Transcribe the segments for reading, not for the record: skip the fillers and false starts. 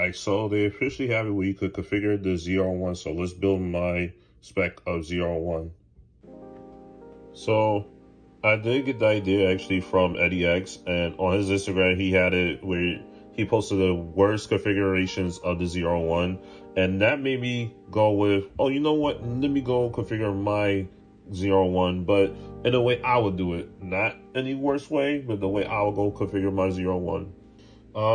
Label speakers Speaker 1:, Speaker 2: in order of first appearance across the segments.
Speaker 1: Alright, so they officially have it where you could configure the ZR1. So let's build my spec of ZR1. So I did get the idea actually from Eddie X, and on his Instagram he had it where he posted the worst configurations of the ZR1, and that made me go with, oh, you know what? Let me go configure my ZR1, but in the way I would do it, not any worse way, but the way I would go configure my ZR1.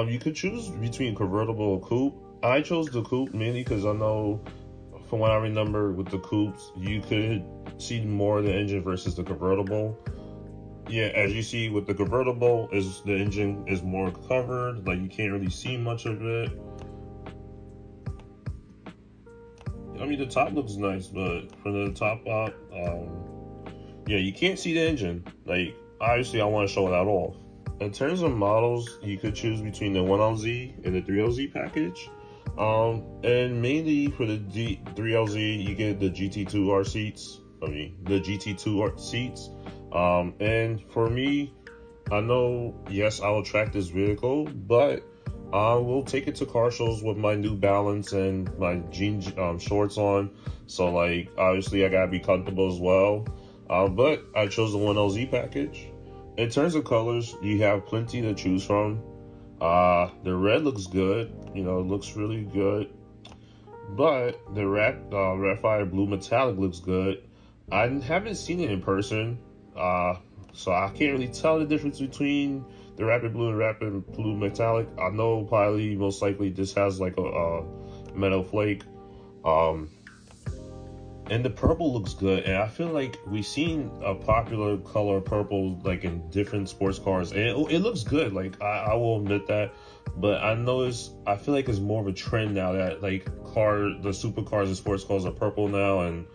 Speaker 1: You could choose between convertible or coupe. I chose the coupe mainly because I know, from what I remember with the coupes, you could see more of the engine versus the convertible. Yeah, as you see with the convertible, is the engine is more covered, like you can't really see much of it. I mean, the top looks nice, but from the top up, yeah, you can't see the engine. Like, obviously I want to show that off. In terms of models, you could choose between the 1LZ and the 3LZ package. And mainly for the 3LZ, you get the GT2R seats. The GT2R seats. And for me, I know, yes, I will track this vehicle, but I will take it to car shows with my New Balance and my jean shorts on. So, like, obviously I gotta be comfortable as well. But I chose the 1LZ package. In terms of colors, you have plenty to choose from. The red looks good, you know, it looks really good. But the Rapphire Blue Metallic looks good. I haven't seen it in person, so I can't really tell the difference between the Rapid Blue and Rapid Blue Metallic. I know probably most likely this has like a metal flake. And the purple looks good, and I feel like we've seen a popular color purple like in different sports cars, and it looks good. Like I will admit that, but I feel like it's more of a trend now that like the supercars and sports cars are purple now, and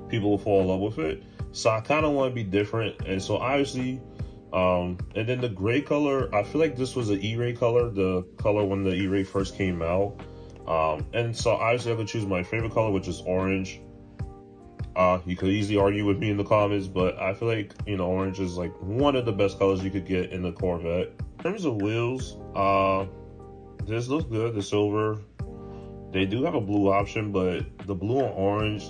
Speaker 1: people will fall in love with it. So I kind of want to be different, and so obviously, and then the gray color, I feel like this was an E-Ray color, the color when the E-Ray first came out, and so obviously I could choose my favorite color, which is orange. You could easily argue with me in the comments, but I feel like, you know, orange is like one of the best colors you could get in the Corvette. In terms of wheels, this looks good, the silver. They do have a blue option, but the blue and orange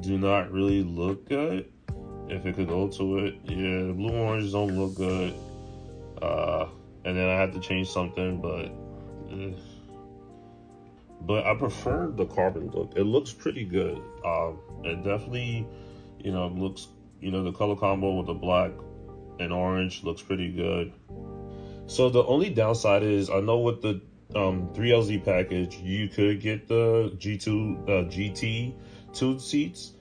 Speaker 1: do not really look good. If it could go to it, yeah, the blue and orange don't look good. And then I had to change something, but I prefer the carbon look. It looks pretty good. It definitely, you know, looks, you know, the color combo with the black and orange looks pretty good. So the only downside is, I know with the 3LZ package, you could get the GT2 seats,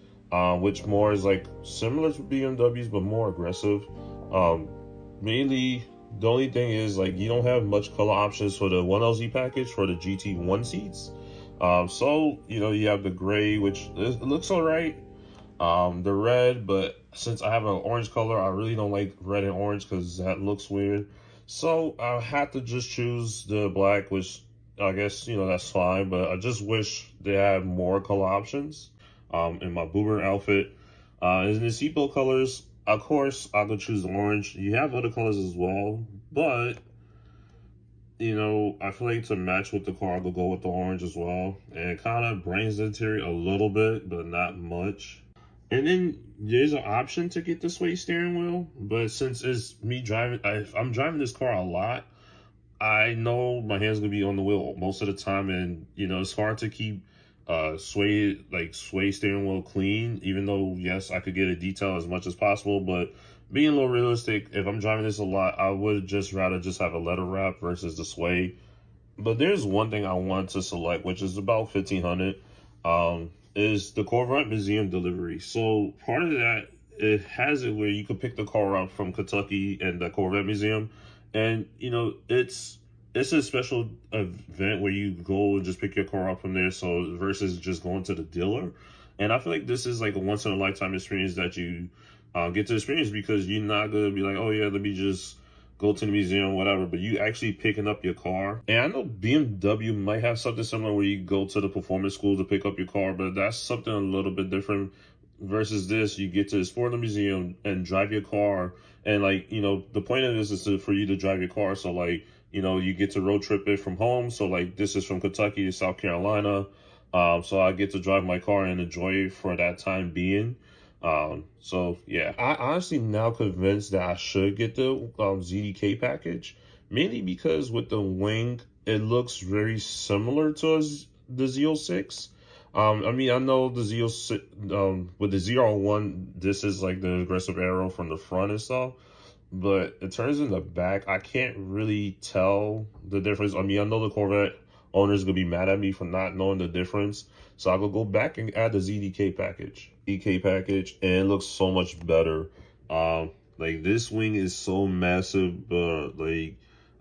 Speaker 1: which more is like similar to BMWs, but more aggressive. Mainly, the only thing is, like, you don't have much color options for the 1LZ package for the GT1 seats. So, you know, you have the gray, which it looks all right. The red, but since I have an orange color, I really don't like red and orange because that looks weird. So I had to just choose the black, which I guess, you know, that's fine, but I just wish they had more color options. In my Boomer outfit, in the seatbelt colors, of course, I could choose orange. You have other colors as well, but, you know, I feel like to match with the car, I could go with the orange as well. And it kind of brightens the interior a little bit, but not much. And then there's an option to get the sway steering wheel, but since it's me driving, I'm driving this car a lot, I know my hands gonna be on the wheel most of the time, and, you know, it's hard to keep sway steering wheel clean, even though, yes, I could get a detail as much as possible, but being a little realistic, if I'm driving this a lot, I would just rather just have a leather wrap versus the sway. But there's one thing I want to select, which is about $1,500, is the Corvette Museum delivery. So part of that, it has it where you could pick the car up from Kentucky and the Corvette Museum, and, you know, it's a special event where you go and just pick your car up from there, so versus just going to the dealer. And I feel like this is like a once in a lifetime experience that you get to experience, because you're not gonna be like, oh yeah, let me just go to the museum, whatever, but you actually picking up your car. And I know BMW might have something similar where you go to the performance school to pick up your car, but that's something a little bit different versus this. You get to explore the museum and drive your car, and, like, you know, the point of this is for you to drive your car, so, like, you know, you get to road trip it from home. So like this is from Kentucky to South Carolina. So I get to drive my car and enjoy it for that time being. So yeah, I honestly now convinced that I should get the ZDK package, mainly because with the wing, it looks very similar to the Z06. I mean, I know the Z06, with the ZR1, this is like the aggressive arrow from the front and stuff. But in terms in the back, I can't really tell the difference. I mean, I know the Corvette owners gonna be mad at me for not knowing the difference. So I'll go back and add the ZDK package. ZDK package, and it looks so much better. Like this wing is so massive, but like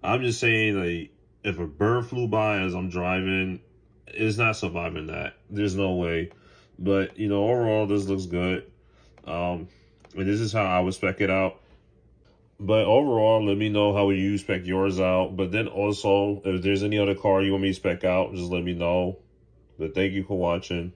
Speaker 1: I'm just saying, like if a bird flew by as I'm driving, it's not surviving that. There's no way. But you know, overall, this looks good. And this is how I would spec it out. But overall, let me know how you spec yours out. But then also, if there's any other car you want me to spec out, just let me know. But thank you for watching.